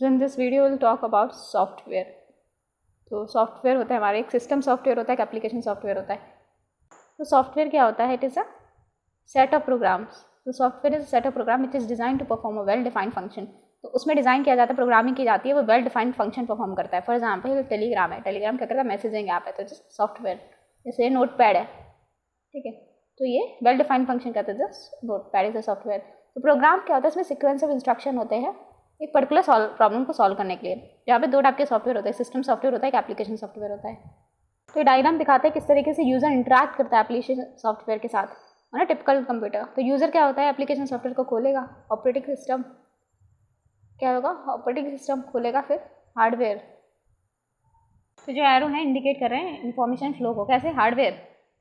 So in this video will talk about software. तो software होता है हमारा एक सिस्टम सॉफ्टवेयर होता है, एक एप्लीकेशन सॉफ्टवेयर होता है। तो सॉफ्टवेयर क्या होता है? It is a set of programs. तो software is a set of program which is design to perform a well defined function. तो उसमें डिज़ाइन किया जाता है, प्रोग्रामिंग की जाती है, वो वेल डिफाइंड फंक्शन परफॉर्म करता है। फॉर एग्जाम्पल टेलीग्राम है, टेलीग्राम क्या करता है? मैसेजिंग ऐप है, तो सॉफ्टवेयर। जैसे नोट पैड है, ठीक है, तो ये वेल डिफाइंड फंक्शन करते हैं। Note pad is a software. तो प्रोग्राम क्या होता है? इसमें सीक्वेंस ऑफ इंस्ट्रक्शन होते हैं एक पर्टिकुलर प्रॉब्लम को सॉल्व करने के लिए। यहाँ पे दो टाइप के सॉफ्टवेयर होते हैं, सिस्टम सॉफ्टवेयर होता है, एक एप्लीकेशन सॉफ्टवेयर होता है। तो डायग्राम दिखाते हैं किस तरीके से यूजर इंटरेक्ट करता है एप्लीकेशन सॉफ्टवेयर के साथ और ना टिपिकल कंप्यूटर। तो यूजर क्या होता है? एप्लीकेशन सॉफ्टवेयर को खोलेगा, ऑपरेटिंग सिस्टम क्या होगा? ऑपरेटिंग सिस्टम खोलेगा, फिर हार्डवेयर। तो जो एरो है इंडिकेट कर रहे हैं इन्फॉर्मेशन फ्लो को। कैसे?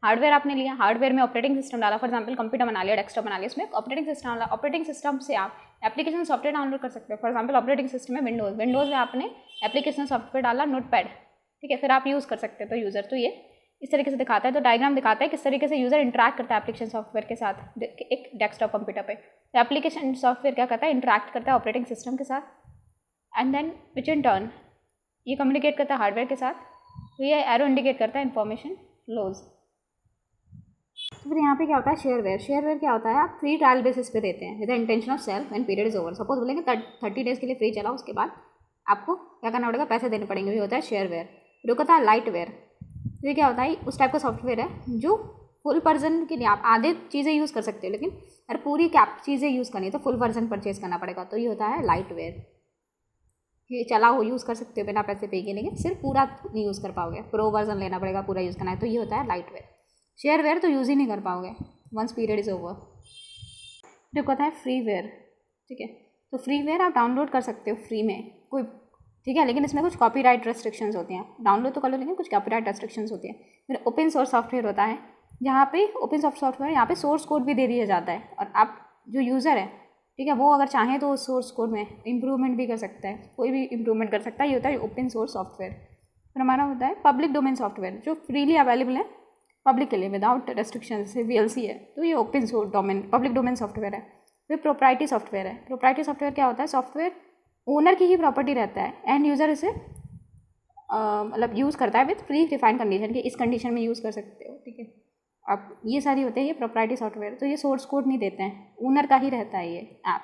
हार्डवेयर आपने लिया, हार्डवेयर में ऑपरेटिंग सिस्टम डाला, फॉर एग्जांपल कंप्यूटर बना लिया, डेस्कटॉप बना लिया, इसमें ऑपरेटिंग सिस्टम डाला। ऑपरेटिंग सिस्टम से आप एप्लीकेशन सॉफ्टवेयर डाउनलोड कर सकते हो। फॉर एग्जांपल ऑपरेटिंग सिस्टम में विंडोज़ में आपने एप्लीकेशन सॉफ्टवेयर डाला नोटपैड, ठीक है, फिर आप यूज़ कर सकते हो। तो यूज़र तो ये इस तरीके से दिखाता है। तो डायग्राम दिखाता है किस तरीके से यूज़र इंटरेक्ट करता है एप्लीकेशन सॉफ्टवेयर के साथ एक डेस्कटॉप कंप्यूटर पे। तो एप्लीकेशन सॉफ्टवेयर क्या करता है? इंटरेक्ट करता है ऑपरेटिंग सिस्टम के साथ, and then which in turn ये कम्युनिकेट करता है हार्डवेयर के साथ। तो ये एरो इंडिकेट करता है इन्फॉर्मेशन फ्लोज। तो फिर यहाँ पे क्या होता है? शेयरवेयर क्या होता है? आप फ्री ट्रायल बेसिस पे देते हैं with the intention of sale when period is over. Suppose बोलेंगे 30 डेज के लिए फ्री चला, उसके बाद आपको क्या करना पड़ेगा? पैसे देने पड़ेंगे। ये होता है शेयरवेयर। फिर होता है लाइटवेयर। ये क्या होता है? उस टाइप का सॉफ्टवेयर है जो फुल वर्जन के लिए आप आधे चीज़ें यूज़ कर सकते हो, लेकिन अगर पूरी चीज़ें यूज़ करनी है तो फुल वर्जन परचेज करना पड़ेगा। तो ये होता है लाइटवेयर। ये चला हो यूज़ कर सकते हो बिना पैसे पे के, लेकिन सिर्फ पूरा नहीं यूज़ कर पाओगे, प्रो वर्जन लेना पड़ेगा, पूरा यूज़ करना है। तो ये होता है लाइटवेयर। शेयरवेयर तो यूज़ ही नहीं कर पाओगे वंस पीरियड इज़ ओवर। जो कहता है फ्रीवेयर, ठीक है, तो फ्रीवेयर आप डाउनलोड कर सकते हो फ्री में कोई, ठीक है, लेकिन इसमें कुछ कॉपीराइट रेस्ट्रिक्शंस होती हैं। डाउनलोड तो कर लो, लेकिन कुछ कॉपीराइट रेस्ट्रिक्शंस होती हैं। फिर ओपन सोर्स सॉफ्टवेयर होता है, जहाँ पे ओपन सॉफ्टवेयर यहाँ पे सोर्स कोड भी दे दिया जाता है, और आप जो यूज़र है, ठीक है, वो अगर चाहें तो उस सोर्स कोड में इम्प्रूवमेंट भी कर सकता है, कोई भी इम्प्रूवमेंट कर सकता है। ये होता है ओपन सोर्स सॉफ्टवेयर। फिर हमारा होता है पब्लिक डोमेन सॉफ्टवेयर, जो फ्रीली अवेलेबल है पब्लिक के लिए विदाउट रेस्ट्रिक्शन से VLC है। तो ये open source domain public domain software है। फिर प्रोप्राइटरी सॉफ्टवेयर है। प्रोप्राइटरी सॉफ्टवेयर क्या होता है? सॉफ्टवेयर ओनर की ही प्रॉपर्टी रहता है, एंड यूज़र इसे मतलब यूज़ करता है विथ प्री डिफाइंड कंडीशन कि इस कंडीशन में यूज़ कर सकते हो, ठीक है। अब ये सारी होते हैं ये प्रोप्राइटरी सॉफ्टवेयर। तो ये सोर्स कोड नहीं देते हैं, ओनर का ही रहता है ये ऐप,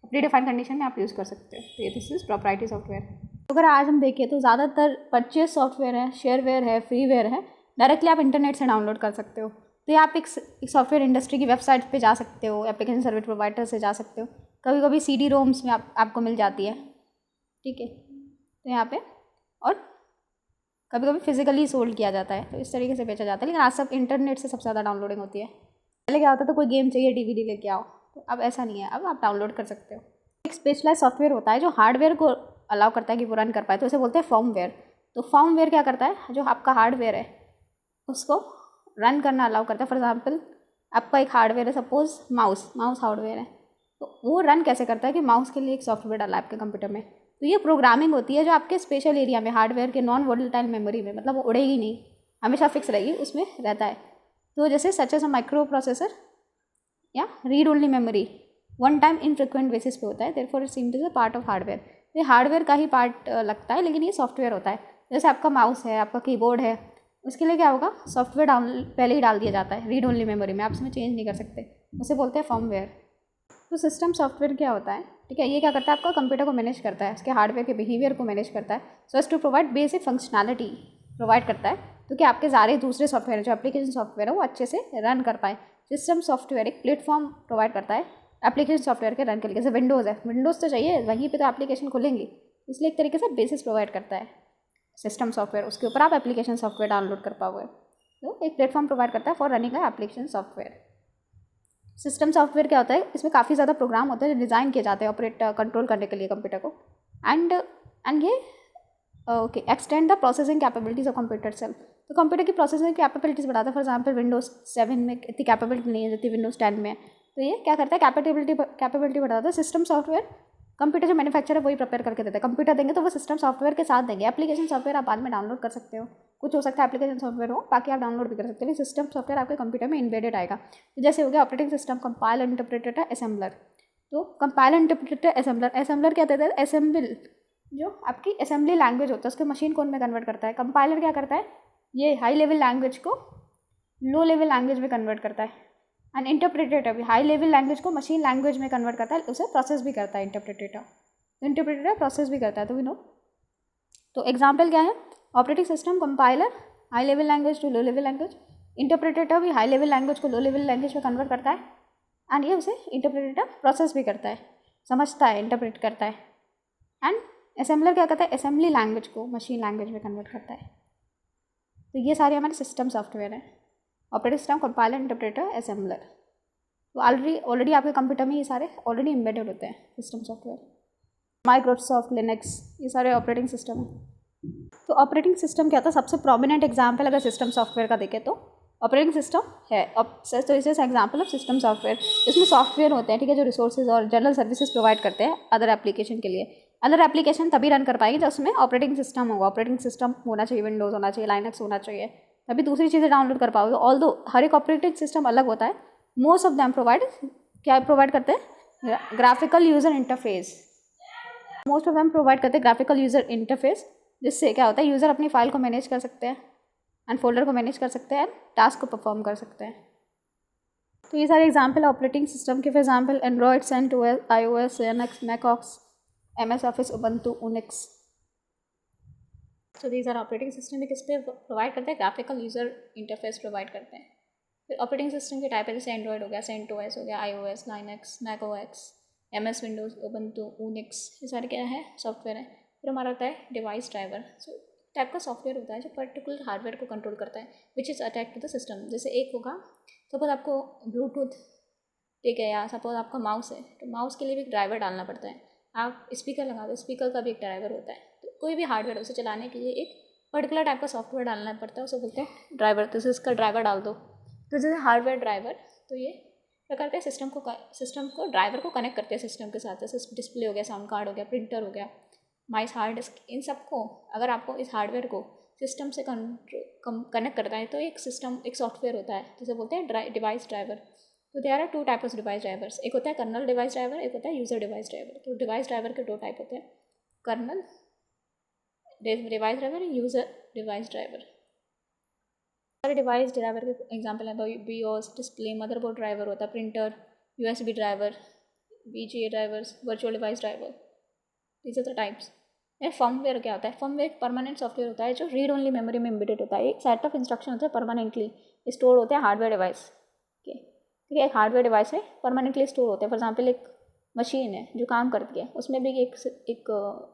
प्री डिफाइंड कंडीशन में आप यूज़ कर सकते हो। तो ये दिस इज प्रोप्राइटरी सॉफ्टवेयर। अगर आज हम देखें तो ज़्यादातर परचेज सॉफ्टवेयर है, शेयरवेयर है, फ्रीवेयर है, डायरेक्टली आप इंटरनेट से डाउनलोड कर सकते हो। तो ये आप एक सॉफ्टवेयर इंडस्ट्री की वेबसाइट पे जा सकते हो, एप्लीकेशन सर्विस प्रोवाइडर से जा सकते हो। कभी कभी CD-ROMs में आपको मिल जाती है, ठीक है। तो यहाँ पे और कभी कभी फिजिकली सोल्ड किया जाता है, तो इस तरीके से बेचा जाता है। लेकिन आज सब इंटरनेट से सबसे ज़्यादा डाउनलोडिंग होती है। पहले क्या होता था, कोई गेम चाहिए DVD लेके आओ, तो अब ऐसा नहीं है, अब आप डाउनलोड कर सकते हो। एक स्पेशलाइज सॉफ्टवेयर होता है जो हार्डवेयर को अलाउ करता है कि वो रन कर पाए, तो इसे बोलते हैं फर्मवेयर। तो फर्मवेयर क्या करता है? जो आपका हार्डवेयर है उसको रन करना अलाउ करता है। फॉर एग्जाम्पल आपका एक हार्डवेयर है, सपोज माउस हार्डवेयर है, तो वो रन कैसे करता है कि माउस के लिए एक सॉफ्टवेयर डाला है आपके कंप्यूटर में। तो ये प्रोग्रामिंग होती है जो आपके स्पेशल एरिया में हार्डवेयर के नॉन वोलेटाइल मेमोरी में, मतलब वो उड़ेगी नहीं, हमेशा फिक्स रहेगी, उसमें रहता है। तो जैसे such as a microprocessor या read only memory one time infrequent basis पे होता है, therefore it's seemed as a part of hardware. ये हार्डवेयर का ही पार्ट लगता है, लेकिन ये सॉफ्टवेयर होता है। जैसे आपका माउस है, आपका कीबोर्ड है, उसके लिए क्या होगा? सॉफ्टवेयर पहले ही डाल दिया जाता है रीड ओनली मेमोरी में, आप उसमें चेंज नहीं कर सकते, उसे बोलते हैं फर्मवेयर। तो सिस्टम सॉफ्टवेयर क्या होता है, ठीक है, ये क्या करता है? आपका कंप्यूटर को मैनेज करता है, इसके हार्डवेयर के बिहेवियर को मैनेज करता है, so as to provide basic functionality provide करता है, तो कि आपके सारे दूसरे सॉफ्टवेयर जो एप्लीकेशन सॉफ्टवेयर है वो अच्छे से रन कर पाए। सिस्टम सॉफ्टवेयर एक प्लेटफॉर्म प्रोवाइड करता है एप्लीकेशन सॉफ्टवेयर के रन के लिए। जैसे विंडोज़ है, विंडोज़ तो चाहिए, वहीं पे तो एप्लीकेशन खुलेंगी, इसलिए एक तरीके से बेसिस प्रोवाइड करता है सिस्टम सॉफ्टवेयर, उसके ऊपर आप एप्लीकेशन सॉफ्टवेयर डाउनलोड कर पाओगे। तो एक प्लेटफॉर्म प्रोवाइड करता है for running a application software. System software क्या होता है? इसमें काफ़ी ज़्यादा प्रोग्राम होते हैं जो डिज़ाइन किए जाते हैं ऑपरेट कंट्रोल करने के लिए कंप्यूटर को, एंड ये okay extend the processing capabilities of computer self. तो कंप्यूटर की प्रोसेसिंग कैपेबिलिटीज़ बढ़ाता है। फॉर एग्जांपल विंडोज़ 7 में इतनी कैपेबिलिटी नहीं है जितनी विंडोज़ 10 में है, तो ये क्या करता है? कैपेबिलिटी बढ़ाता है। सिस्टम सॉफ्टवेयर कंप्यूटर जो मैन्युफैक्चर है वही प्रिपेयर करके देता है। कंप्यूटर देंगे तो वो सिस्टम सॉफ्टवेयर के साथ देंगे। एप्लीकेशन सॉफ्टवेयर आप बाद में डाउनलोड कर सकते हो, कुछ हो सकता है एप्लीकेशन सॉफ्टवेयर हो, बाकी आप डाउनलोड भी कर सकते हो, लेकिन सिस्टम सॉफ्टवेयर आपके कंप्यूटर में इम्बेडेड आएगा। तो जैसे हो गया operating system, compiler, interpreter, assembler. तो कंपाइलर, इंटरप्रेटर, असेंबलर। असेंबलर क्या देता है? असेंबल, जो आपकी असेंबली लैंग्वेज होता है उसके मशीन कोड में कन्वर्ट करता है। कंपाइलर क्या करता है? ये हाई लेवल लैंग्वेज को लो लेवल लैंग्वेज में कन्वर्ट करता है। एंड इंटरप्रेटर भी हाई लेवल लैंग्वेज को मशीन लैंग्वेज में कन्वर्ट करता है, उसे प्रोसेस भी करता है इंटरप्रेटर प्रोसेस भी करता है। तो वी नो, तो एग्जाम्पल क्या है? Operating system, compiler high level language to low level language, interpreter भी हाई लेवल लैंग्वेज को लो लेवल लैंग्वेज में कन्वर्ट करता है, एंड ये उसे इंटरप्रेटर प्रोसेस भी करता है, समझता है, इंटरप्रेट करता है। एंड असेंबलर क्या करता है? असेंबली लैंग्वेज को मशीन लैंग्वेज में कन्वर्ट करता है। तो ये सारे हमारे सिस्टम सॉफ्टवेयर हैं, operating system, compiler, interpreter, assembler. तो ऑलरेडी आपके कंप्यूटर में ये सारे ऑलरेडी एम्बेडेड होते हैं सिस्टम सॉफ्टवेयर। माइक्रोसॉफ्ट लिनक्स, ये सारे ऑपरेटिंग सिस्टम हैं। तो ऑपरेटिंग सिस्टम क्या होता है? सबसे प्रोमिनेंट एग्जाम्पल अगर सिस्टम सॉफ्टवेयर का देखें तो ऑपरेटिंग सिस्टम है। तो इस एग्जाम्पल ऑफ सिस्टम सॉफ्टवेयर, इसमें सॉफ्टवेयर होते हैं, ठीक है, जो रिसोर्सेज और जनरल सर्विसेज प्रोवाइड करते हैं अदर एप्लीकेशन के लिए। अदर एप्लीकेशन तभी रन कर पाएंगे जब उसमें ऑपरेटिंग सिस्टम होगा। ऑपरेटिंग सिस्टम होना चाहिए, विंडोज़ होना चाहिए, लाइनक्स होना चाहिए, तभी दूसरी चीज़ें डाउनलोड कर पाओगे। ऑल्दो हर एक ऑपरेटिंग सिस्टम अलग होता है। मोस्ट ऑफ दैम प्रोवाइड करते हैं graphical user interface. Most of them provide करते हैं ग्राफिकल यूज़र इंटरफेस, जिससे क्या होता है, यूज़र अपनी फाइल को मैनेज कर सकते हैं एंड फोल्डर को मैनेज कर सकते हैं, टास्क को परफॉर्म कर सकते हैं। तो ये सारे एग्जाम्पल ऑपरेटिंग सिस्टम के। For example Android, CentOS, iOS, Linux, macOS, MS Office, Ubuntu, Unix। तो दीज आर ऑपरेटिंग सिस्टम। किस पे प्रोवाइड करते हैं? ग्राफिकल यूज़र इंटरफेस प्रोवाइड करते हैं। फिर ऑपरेटिंग सिस्टम के टाइप है, जैसे एंड्रॉयड हो गया, CentOS हो गया, iOS, Linux, macOS, MS Windows, Ubuntu, Unix, ये सारे क्या है? सॉफ्टवेयर है। फिर हमारा होता है डिवाइस ड्राइवर। सो टाइप का सॉफ्टवेयर होता है जो पर्टिकुलर हार्डवेयर को कंट्रोल करता है, which is attach to the system. जैसे एक होगा, सपोज आपको ब्लूटूथ, ठीक है, या सपोज आपका माउस है, तो माउस के लिए भी एक ड्राइवर डालना पड़ता है। आप स्पीकर लगा दो, स्पीकर का भी एक ड्राइवर होता है। तो कोई भी हार्डवेयर उसे चलाने के लिए एक पर्टिकुलर टाइप का सॉफ्टवेयर डालना पड़ता है, उसे बोलते हैं ड्राइवर। तो इसका ड्राइवर डाल दो, तो जैसे हार्डवेयर ड्राइवर। तो ये क्या करते हैं? सिस्टम को ड्राइवर को कनेक्ट करते हैं सिस्टम के साथ। जैसे डिस्प्ले हो गया, साउंड कार्ड हो गया, प्रिंटर हो गया, माइस, हार्ड डिस्क, इन सबको अगर आपको इस हार्डवेयर को सिस्टम से कनेक्ट करता है तो एक सॉफ्टवेयर होता है, जिसे बोलते हैं डिवाइस ड्राइवर। तो there are two type of device drivers, एक होता है कर्नल डिवाइस ड्राइवर, एक होता है यूज़र डिवाइस ड्राइवर। तो डिवाइस ड्राइवर के दो टाइप होते हैं, kernel device driver, user device driver. सारे डिवाइस ड्राइवर के एग्जांपल हैं, BIOS, डिस्प्ले, मदरबोर्ड ड्राइवर होता है, printer, USB driver, VGA drivers, virtual device driver, these are the types. Firmware क्या होता है? फर्मवेयर परमानेंट सॉफ्टवेयर होता है जो रीड ओनली मेमोरी में एम्बेडेड होता है। एक सेट ऑफ इंस्ट्रक्शन होते हैं परमानेंटली स्टोर होते हैं हार्डवेयर डिवाइस के, ठीक है। एक हार्डवेयर डिवाइस में परमानेंटली स्टोर होते हैं। फॉर एग्जाम्पल एक मशीन है जो काम करती है, उसमें भी एक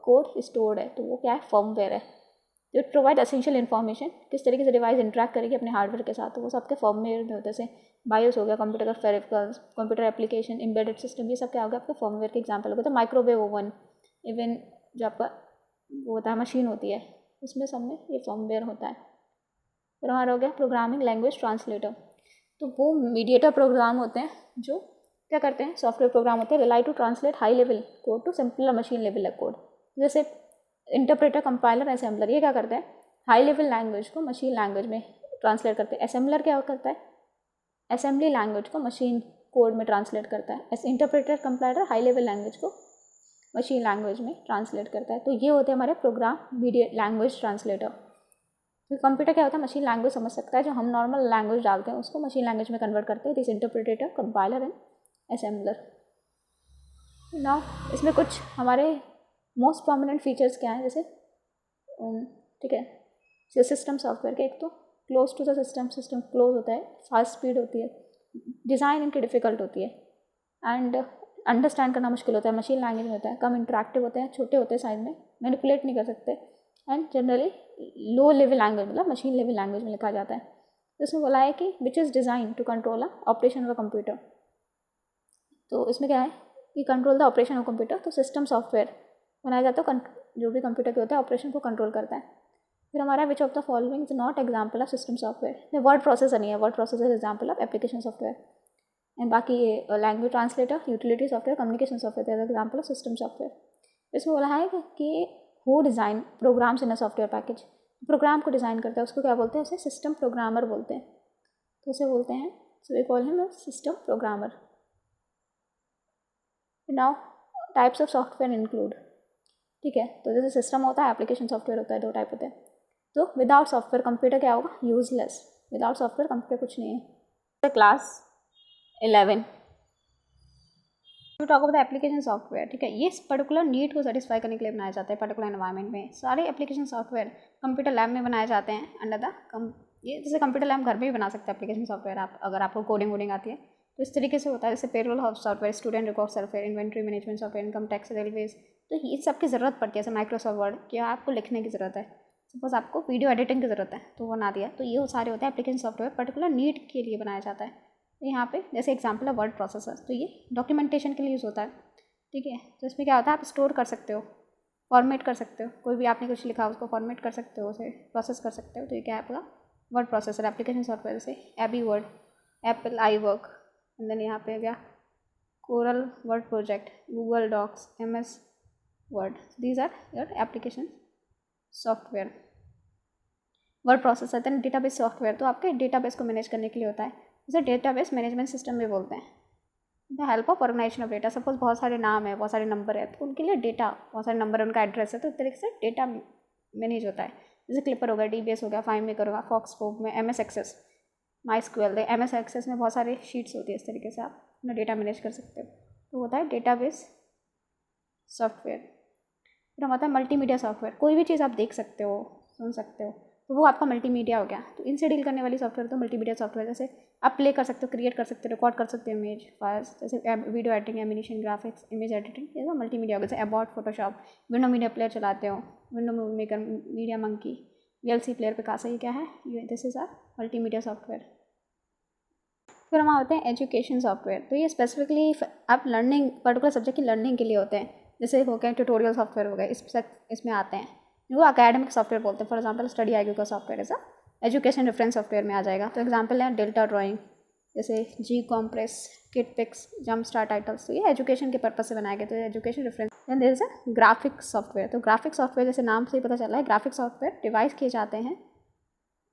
कोड स्टोर्ड है, तो वो क्या है? फर्मवेयर है। जो प्रोवाइड एसेंशियल इन्फॉर्मेशन, किस तरीके से डिवाइस इंटरेक्ट करेगी अपने हार्डवेयर के साथ, तो वो सबके फर्मवेयर में होते हैं। जैसे बायोस हो गया, कंप्यूटर का peripherals, computer application, embedded system, ये सब क्या हो गया? आपके फर्मवेयर के एग्जाम्पल हो गए। तो माइक्रोवेव ओवन, इवन जो आपका वो होता है मशीन होती है, उसमें सब में ये फर्मवेयर होता है। फिर हमारा हो गया प्रोग्रामिंग लैंग्वेज ट्रांसलेटर। तो वो मीडिएटर प्रोग्राम होते हैं जो क्या करते हैं? सॉफ्टवेयर प्रोग्राम होते हैं, rely to translate high level code to simple machine level code. जैसे इंटरप्रेटर, कंपाइलर, असेंबलर, ये क्या करते हैं? हाई लेवल लैंग्वेज को मशीन लैंग्वेज में ट्रांसलेट करते हैं। असेंबलर क्या करता है? असेंबली लैंग्वेज को मशीन कोड में ट्रांसलेट करता है। Interpreter, compiler high level language को मशीन लैंग्वेज में ट्रांसलेट करता है। तो ये होते हैं हमारे प्रोग्राम मीडिया लैंग्वेज ट्रांसलेटर। तो कंप्यूटर क्या होता है? मशीन लैंग्वेज समझ सकता है, जो हम नॉर्मल लैंग्वेज डालते हैं उसको मशीन लैंग्वेज में कन्वर्ट करते हैं। This interpreter, compiler and assembler. Now इसमें कुछ हमारे मोस्ट प्रोमिनेंट फीचर्स क्या हैं, जैसे ठीक है, सिस्टम सॉफ्टवेयर के। एक तो close to the system close होता है, फास्ट स्पीड होती है, डिज़ाइन इनकी डिफ़िकल्ट होती है, एंड अंडरस्टैंड करना मुश्किल होता है, मशीन लैंग्वेज में होता है, कम इंटरेक्टिव होते हैं, छोटे होते हैं साइज में, मैनिपुलेट नहीं कर सकते, and generally low level language, मतलब मशीन लेवल लैंग्वेज में लिखा जाता है। तो इसमें बोला है कि which is design to control a operation of a computer. तो इसमें क्या है कि control the operation of computer. तो सिस्टम सॉफ्टवेयर बनाया जाता है जो भी कंप्यूटर के होता है ऑपरेशन को कंट्रोल करता है। फिर हमारा which of the following is not example of system software. Word processor नहीं है, word processor example of application software. And बाकी ये language translator, utility software, communication software example of system software. इसमें बोला है कि who design programs in a software package. Program को design करता है उसको क्या बोलते हैं? उसे सिस्टम प्रोग्रामर बोलते हैं। तो उसे बोलते हैं, so we call him a system programmer. Now types of software include, ठीक है। तो जैसे सिस्टम होता है, एप्लीकेशन सॉफ्टवेयर होता है, 2 टाइप होते हैं। तो विदाउट सॉफ्टवेयर कंप्यूटर क्या होगा, यूजलेस। विदाउट सॉफ्टवेयर कंप्यूटर कुछ नहीं है। Class 11 to talk about the application software, ठीक है। ये पर्टिकुलर नीड को सेटिस्फाई करने के लिए बनाया जाता है पर्टिकुलर एनवायरनमेंट में। सारे एप्लीकेशन सॉफ्टवेयर कंप्यूटर लैब में बनाए जाते हैं अंडर द ये जैसे कंप्यूटर लैब घर में भी बना सकते हैं एप्लीकेशन सॉफ्टवेयर आप, अगर आपको कोडिंग वोडिंग आती है तो इस तरीके से होता है। जैसे payroll software, student record software, inventory management software, income tax, railways, तो ये सब की ज़रूरत पड़ती है। जैसे माइक्रोसॉफ्ट वर्ड क्या आपको लिखने की ज़रूरत है, सपोज आपको वीडियो एडिटिंग की ज़रूरत है तो वो बना दिया। तो ये सारे होते हैं एप्लीकेशन सॉफ्टवेयर पर्टिकुलर नीड के लिए बनाया जाता है। तो यहाँ पे जैसे एग्जांपल है वर्ड प्रोसेसर, तो ये डॉक्यूमेंटेशन के लिए यूज़ होता है, ठीक है। तो इसमें क्या होता है, आप स्टोर कर सकते हो, फॉर्मेट कर सकते हो, कोई भी आपने कुछ लिखा उसको फॉर्मेट कर सकते हो, उसे प्रोसेस कर सकते हो। तो ये क्या है आपका वर्ड प्रोसेसर एप्लीकेशन सॉफ्टवेयर। जैसे AbiWord, Apple iWork, and then यहाँ पे हो गया Corel word project, Google Docs, MS Word, these are your application software. Word processor then database software, तो आपके डेटाबेस को मैनेज करने के लिए होता है, जैसे डेटाबेस मैनेजमेंट सिस्टम भी बोलते हैं। The help of organization of data, suppose बहुत सारे नाम है, बहुत सारे नंबर है, तो उनके लिए डेटा, बहुत सारे नंबर है, उनका एड्रेस है, तो एक तरीके से डेटा मैनेज होता है। जैसे क्लिपर हो गया, DBS हो गया, फाइल मेकर होगा, फॉक्सपोक में MS Access, MySQL, MS Access में बहुत सारे शीट्स होती है। इस तरीके से आप अपना डेटा मैनेज कर सकते हो। तो होता है डेटाबेस सॉफ्टवेयर। फिर हम आता है मल्टीमीडिया सॉफ्टवेयर, कोई भी चीज़ आप देख सकते हो, सुन सकते हो, तो वो आपका मल्टीमीडिया हो गया। तो इनसे डील करने वाली सॉफ्टवेयर तो मल्टीमीडिया सॉफ्टवेयर। जैसे आप प्ले कर सकते हो, क्रिएट कर सकते हो, रिकॉर्ड कर सकते हो इमेज फाइल्स, जैसे video editing, animation, graphics, image editing, ये सब मल्टीमीडिया हो गया। जैसे अबाउट, फोटोशॉप, विंडो मीडिया प्लेयर चलाते हो, window movie maker, MediaMonkey, VLC player पे कासा, ये क्या है, ये this is are multimedia software. फिर हम आते हैं एजुकेशन सॉफ्टवेयर, तो ये स्पेसिफिकली आप लर्निंग पर्टिकुलर सब्जेक्ट की लर्निंग के लिए होते हैं। जैसे हो गया ट्यूटोरियल सॉफ्टवेयर हो गया, इसमें आते हैं, वो अकेडमिक सॉफ्टवेयर बोलते हैं। फॉर एग्जांपल स्टडी IQ का सॉफ्टवेयर ऐसा एजुकेशन रेफरेंस सॉफ्टवेयर में आ जाएगा। तो एग्जांपल है डेल्टा ड्राइंग, जैसे GCompress, KidPix, jump star titles, तो ये एजुकेशन के पर्पज से बनाए गए, तो education reference. Then there is a graphics software, तो ग्राफिक्स सॉफ्टवेयर जैसे नाम से ही पता चला है, ग्राफिक्स सॉफ्टवेयर डिवाइस किए जाते हैं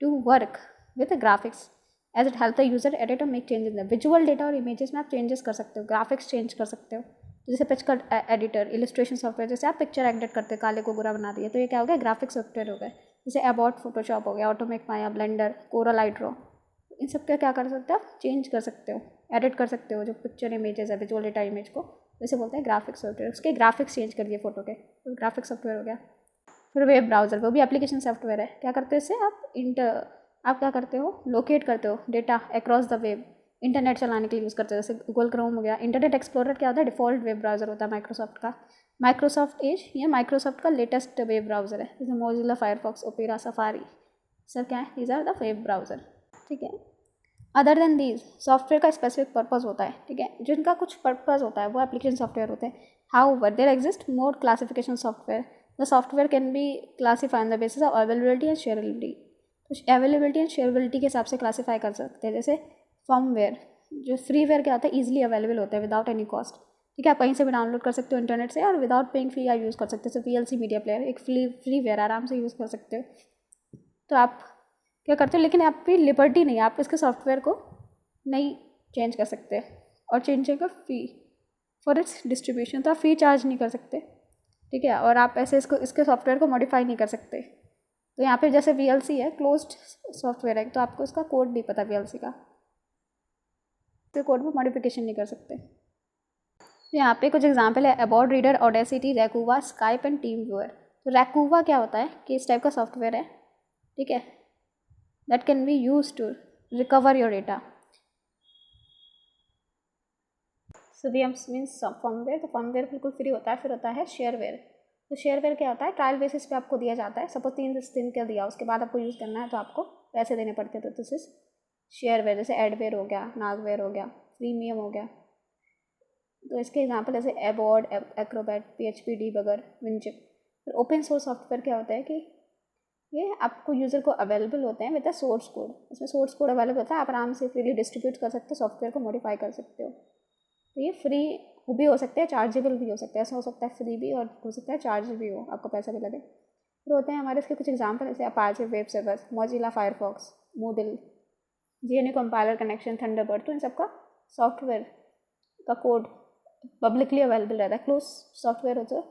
to work with graphics as it help the user edit और make changes in visual data और इमेजेस में आप चेंजेस कर सकते हो, ग्राफिक्स चेंज कर सकते हो। जैसे पिक्चर एडिटर, इलस्ट्रेशन सॉफ्टवेयर, जैसे आप पिक्चर एडिट करते हो, काले को गोरा बना दिए, तो ये क्या हो गया, ग्राफिक्स सॉफ्टवेयर हो गए। जैसे अबाउट फोटोशॉप हो गया, ऑटोमेक माया, ब्लेंडर, कोरल आइड्रो, इन सब का क्या कर सकते हो आप, चेंज कर सकते हो, एडिट कर सकते हो जो पिक्चर इमेजेस है, विजुअल डेटा इमेज को, जैसे बोलते हैं ग्राफिक्स सॉफ्टवेयर। उसके ग्राफिक्स चेंज कर दिए फोटो के, तो ग्राफिक्स सॉफ्टवेयर हो गया। फिर वेब ब्राउज़र, वो भी एप्लीकेशन सॉफ्टवेयर है। क्या करते हो इससे आप क्या करते हो, लोकेट करते हो data across the web, internet चलाने के लिए यूज़ करते हो। जैसे गूगल क्रोम हो गया। इंटरनेट एक्सप्लोरर क्या होता है, डिफ़ॉल्ट वेब ब्राउज़र होता है माइक्रोसॉफ्ट का। माइक्रोसॉफ्ट एज, ये माइक्रोसॉफ्ट का लेटेस्ट वेब ब्राउज़र है। जैसे मोजिला, फायरफॉक्स, ओपेरा, सफारी, सब क्या है, these are the web browser, ठीक है। अदर देन दीज सॉफ्टवेयर का स्पेसिफिक पर्पज़ होता है, ठीक है, जिनका कुछ पर्पज़ होता है वो एप्लीकेशन सॉफ्टवेयर होते हैं। However there exist more classification software, the software can be classify on the basis of availability and shareability. तो अवेलेबिलिटी एंड शेयरेबिलिटी के हिसाब से क्लासीफाई कर सकते हैं। जैसे फर्मवेयर, जो फ्रीवेयर क्या होता है, ईजिली अवेलेबल होता है विदाउट एनी कॉस्ट, ठीक है, आप कहीं से भी डाउनलोड कर सकते हो इंटरनेट से और विदाउट पेइंग फी आप यूज़ कर सकते हो। जैसे VLC मीडिया प्लेयर एक फ्रीवेयर आराम से यूज़ कर सकते हो। तो आप क्या करते हो, लेकिन आप भी लिबर्टी नहीं है, आप इसके सॉफ्टवेयर को नहीं चेंज कर सकते, और चेंज का फ़ी फॉर इट्स डिस्ट्रीब्यूशन, तो आप फ़ी चार्ज नहीं कर सकते, ठीक है, और आप ऐसे इसके सॉफ्टवेयर को मॉडिफाई नहीं कर सकते। तो यहाँ पे जैसे VLC है, क्लोज्ड सॉफ्टवेयर है, तो आपको इसका कोड नहीं पता VLC का, तो कोड में मॉडिफिकेशन नहीं कर सकते। तो यहाँ पे कुछ एग्जांपल है, अबाउट Reader, Audacity, Recuva, Skype and TeamViewer. तो रैकूवा क्या होता है कि इस टाइप का सॉफ्टवेयर है, ठीक है, that can be use to recover your data. So VMs means firmware, तो फर्मवेयर बिल्कुल फ्री होता है। फिर होता है शेयरवेयर, तो शेयरवेयर क्या होता है, ट्रायल बेसिस पे आपको दिया जाता है। सपोज 3 दिन का दिया, उसके बाद आपको यूज़ करना है तो आपको पैसे देने पड़ते हैं, तो दिस इज शेयरवेयर। जैसे एडवेयर हो गया, नागवेयर हो गया, प्रीमियम हो गया। तो इसके एग्जांपल जैसे एबॉड, एक्रोबैट, PHP डीबगर, विनचिप। फिर ओपन सोर्स सॉफ्टवेयर क्या होता है कि ये आपको यूज़र को अवेलेबल होते हैं विद द सोर्स कोड, इसमें सोर्स कोड अवेलेबल होता है, आप आराम से फ्रीली डिस्ट्रीब्यूट कर सकते हो, सॉफ्टवेयर को मॉडिफाई कर सकते हो। तो ये फ्री भी हो सकते हैं, चार्जेबल भी हो सकते हैं, ऐसा हो सकता है फ्री भी और हो सकता है चार्ज भी हो, आपको पैसा भी लगे। फिर होते हैं हमारे इसके कुछ एग्जांपल, जैसे Apache web server, Mozilla Firefox, Moodle, GNU compiler connection, Thunderbird. तो इन सबका सॉफ्टवेयर का कोड पब्लिकली अवेलेबल रहता है। क्लोज सॉफ्टवेयर होते हैं,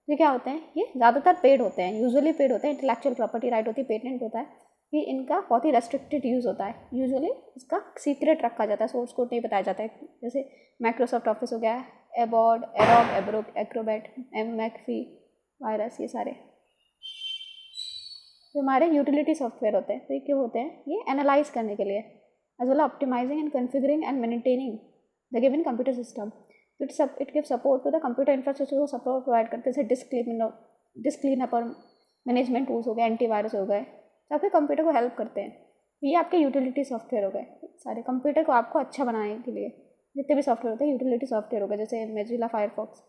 ये क्या होते हैं, ये ज़्यादातर पेड होते हैं, यूजुअली पेड होते हैं। इंटेलेक्चुअल प्रॉपर्टी राइट होती है, पेटेंट होता है, कि इनका बहुत ही रेस्ट्रिक्टेड यूज़ होता है। यूजुअली इसका सीक्रेट रखा जाता है, सोर्स कोड नहीं बताया जाता है। जैसे माइक्रोसॉफ्ट ऑफिस हो गया, एबॉड, एडोब, एक्रोबैट, मैकफी, वायरस, ये सारे जो हमारे यूटिलिटी सॉफ्टवेयर होते हैं। तो ये क्यों होते हैं, ये एनालाइज करने के लिए, as well optimizing and configuring and maintaining the given computer system. It give support to the computer infrastructure को सपोर्ट प्रोवाइड करते हैं। डिस्क क्लीन अप और मैनेजमेंट टूल्स हो गए, एंटीवायरस हो गए, तो आपके कंप्यूटर को हेल्प करते हैं। ये आपके यूटिलिटी सॉफ्टवेयर हो गए, सारे कंप्यूटर को आपको अच्छा बनाने के लिए जितने भी सॉफ्टवेयर होते हैं यूटिलिटी सॉफ्टवेयर हो गए। जैसे मेजिला फायरफॉक्स,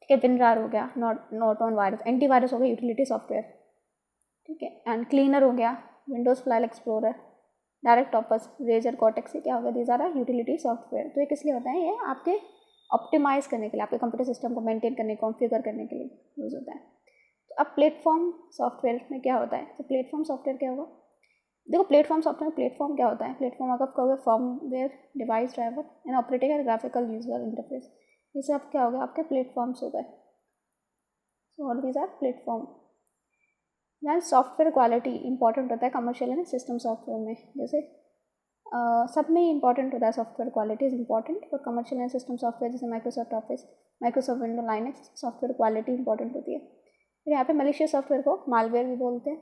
ठीक है, विनरार हो गया, नॉट ऑन वायरस, एंटीवायरस हो गया यूटिलिटी सॉफ्टवेयर, ठीक है, एंड क्लीनर हो गया, विंडोज़ फाइल एक्सप्लोरर, डायरेक्ट टॉपर्स, रेजर, कॉर्टेक्स, क्या होगा, दीज आर यूटिलिटी सॉफ्टवेयर। तो ये किस लिए होता है, ये आपके ऑप्टिमाइज़ करने के लिए, आपके कंप्यूटर सिस्टम को मेंटेन करने, कॉन्फ़िगर करने के लिए यूज़ होता है। तो अब प्लेटफॉर्म सॉफ्टवेयर में क्या होता है, तो प्लेटफॉर्म सॉफ्टवेयर क्या होगा, देखो प्लेटफॉर्म सॉफ्टवेयर, प्लेटफॉर्म क्या होता है, प्लेटफॉर्म आपका कहोगे firmware, device driver and operating and graphical user interface, ये सब क्या होगा, आपके प्लेटफॉर्म्स हो गए। So all these are platform. Then software quality important होता है कमर्शियल एंड सिस्टम सॉफ्टवेयर में। जैसे सब में ही इंपॉर्टेंट होता है, सॉफ्टवेयर क्वालिटी इज इंपॉर्टेंट, और कमर्शियल एंड सिस्टम सॉफ्टवेयर जैसे Microsoft office, Microsoft window, Linux, software quality important होती है। फिर यहाँ पे मलिशियस सॉफ्टवेयर को मालवेयर भी बोलते हैं।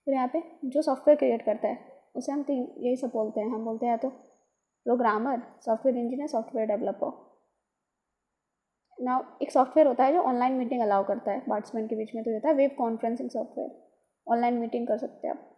फिर यहाँ पे जो सॉफ्टवेयर क्रिएट करता है उसे हम यही सब बोलते हैं, हम बोलते हैं या तो programmer, software engineer, software developer. ना एक सॉफ्टवेयर होता है जो ऑनलाइन मीटिंग अलाउ करता है पार्टिसिपेंट के बीच में, तो होता है web conferencing software, online meeting कर सकते हैं आप।